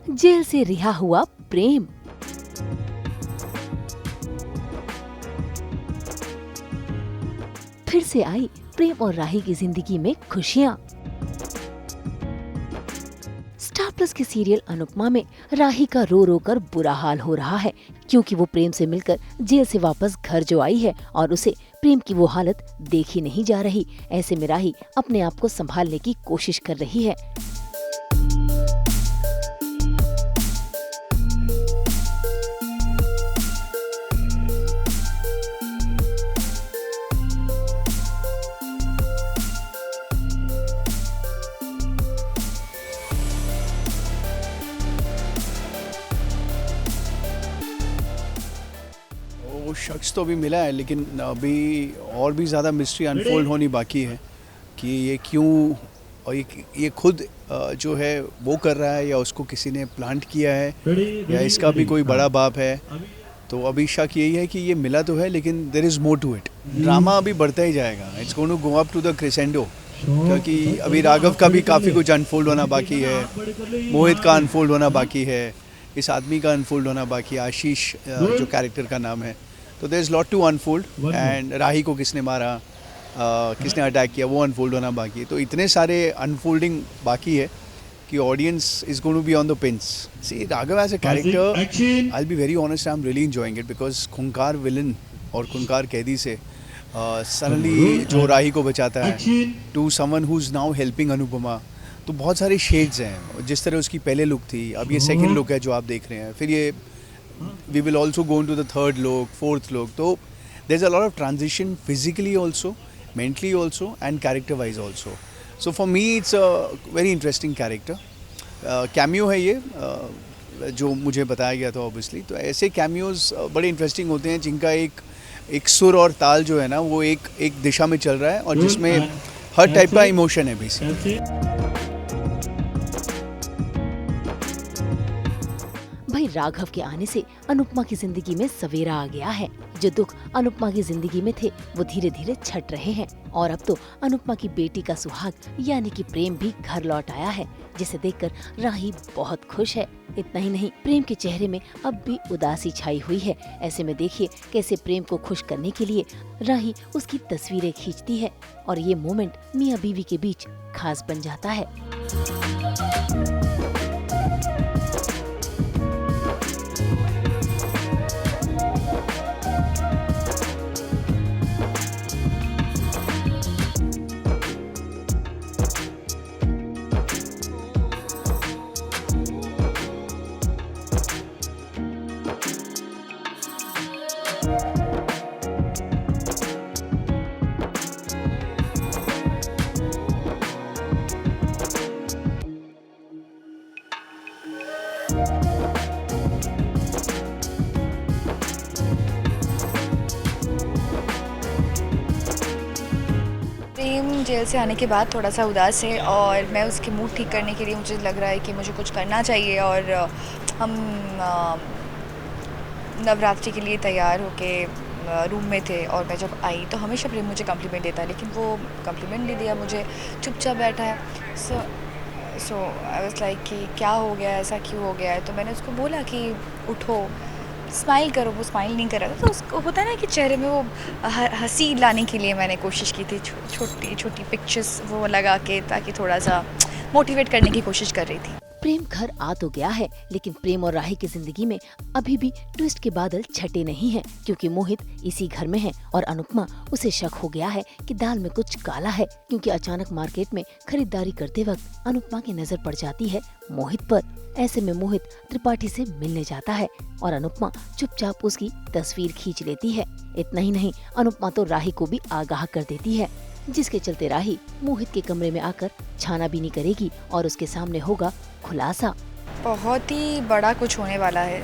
Jail से रिहा हुआ प्रेम। फिर से आई प्रेम और राही की जिंदगी में खुशियाँ। स्टार प्लस के सीरियल अनुपमा में राही का रो रो कर बुरा हाल हो रहा है, क्योंकि वो प्रेम से मिलकर जेल से वापस घर जो आई है और उसे प्रेम की वो हालत देखी नहीं जा रही। ऐसे में राही अपने आप को संभालने की कोशिश कर रही है। वो शख्स तो अभी मिला है, लेकिन अभी और भी ज़्यादा मिस्ट्री अनफोल्ड होनी बाकी है कि ये क्यों और ये खुद जो है वो कर रहा है या उसको किसी ने प्लांट किया है या इसका भी कोई बड़ा बाप है। तो अभी शक यही है कि ये मिला तो है, लेकिन there is more to it. Drama अभी बढ़ता ही जाएगा। It's going to go up to the crescendo, क्योंकि अभी राघव का भी काफ़ी कुछ अनफोल्ड होना बाकी है, मोहित का अनफोल्ड होना बाकी है, इस आदमी का अनफोल्ड होना बाकी है, आशीष जो कैरेक्टर का नाम है। तो there is lot to unfold. And Rahi को किसने मारा, किसने अटैक किया, वो अनफोल्ड होना बाकी है। तो इतने सारे अनफोल्डिंग बाकी है कि audience is going to be on the pins. See Raghav as a character, I will be very honest, I am really enjoying it, because खूंखार विलन और खूंखार कैदी से सडनली जो राही को बचाता है to someone who is now helping Anupama, तो बहुत सारे शेड्स हैं। जिस तरह उसकी पहले लुक थी, अब ये सेकेंड लुक है जो आप देख रहे हैं, फिर ये we will also go into the third look, fourth look. तो there is a lot of transition physically also, mentally also and character wise also. So for me it's a very interesting character. Cameo है ये जो मुझे बताया गया था obviously. तो ऐसे कैमियोज बड़े इंटरेस्टिंग होते हैं जिनका एक सुर और ताल जो है ना वो एक दिशा में चल रहा है और जिसमें हर टाइप का इमोशन है बेसिकली। भाई राघव के आने से अनुपमा की जिंदगी में सवेरा आ गया है। जो दुख अनुपमा की जिंदगी में थे वो धीरे धीरे छट रहे हैं और अब तो अनुपमा की बेटी का सुहाग यानी कि प्रेम भी घर लौट आया है, जिसे देखकर राही बहुत खुश है। इतना ही नहीं, प्रेम के चेहरे में अब भी उदासी छाई हुई है। ऐसे में देखिए कैसे प्रेम को खुश करने के लिए राही उसकी तस्वीरें खींचती है और ये मोमेंट मियां बीवी के बीच खास बन जाता है। प्रेम जेल से आने के बाद थोड़ा सा उदास है और मैं उसके मूड ठीक करने के लिए मुझे लग रहा है कि मुझे कुछ करना चाहिए। और हम नवरात्रि के लिए तैयार होके रूम में थे और मैं जब आई तो हमेशा प्रेम मुझे कम्प्लीमेंट देता है, लेकिन वो कम्प्लीमेंट नहीं दिया मुझे, चुपचाप बैठा है। सो आई वाज लाइक कि क्या हो गया, ऐसा क्यों हो गया है। तो मैंने उसको बोला कि उठो, स्माइल करो। वो स्माइल नहीं कर रहा था, तो उसको होता है ना कि चेहरे में वो हंसी लाने के लिए मैंने कोशिश की थी, छोटी छोटी पिक्चर्स वो लगा के, ताकि थोड़ा सा मोटिवेट करने की कोशिश कर रही थी। प्रेम घर आ तो गया है, लेकिन प्रेम और राही की जिंदगी में अभी भी ट्विस्ट के बादल छटे नहीं हैं, क्योंकि मोहित इसी घर में है और अनुपमा उसे शक हो गया है कि दाल में कुछ काला है, क्योंकि अचानक मार्केट में खरीदारी करते वक्त अनुपमा की नजर पड़ जाती है मोहित पर। ऐसे में मोहित त्रिपाठी से मिलने जाता है और अनुपमा चुपचाप उसकी तस्वीर खींच लेती है। इतना ही नहीं, अनुपमा तो राही को भी आगाह कर देती है, जिसके चलते राही मोहित के कमरे में आकर छानाबीनी करेगी और उसके सामने होगा खुलासा। बहुत ही बड़ा कुछ होने वाला है।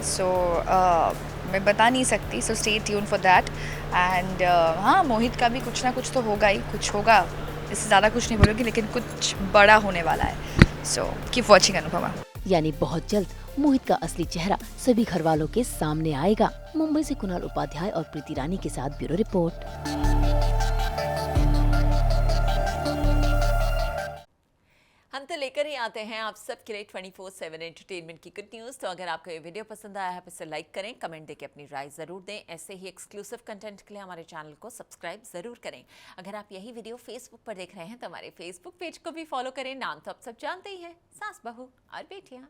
मैं बता नहीं सकती, so stay tune for that. And हाँ, मोहित का भी कुछ ना कुछ तो होगा ही, कुछ होगा, इससे ज़्यादा कुछ नहीं बोलूँगी, लेकिन कुछ बड़ा होने वाला है। So keep watching Anupama. यानी बहुत जल्द मोहित का असली चेहरा सभी घर वालों के सामने आएगा। मुंबई से कुणाल उपाध्याय और प्रीति रानी के साथ ब्यूरो रिपोर्ट। हम तो लेकर ही आते हैं आप सबके लिए 24/7 एंटरटेनमेंट की गुड न्यूज़। तो अगर आपको ये वीडियो पसंद आया है तो इसे लाइक करें, कमेंट देके अपनी राय ज़रूर दें। ऐसे ही एक्सक्लूसिव कंटेंट के लिए हमारे चैनल को सब्सक्राइब ज़रूर करें। अगर आप यही वीडियो फेसबुक पर देख रहे हैं तो हमारे फेसबुक पेज को भी फॉलो करें। नाम तो आप सब जानते ही हैं, सास बहू और बेटियाँ।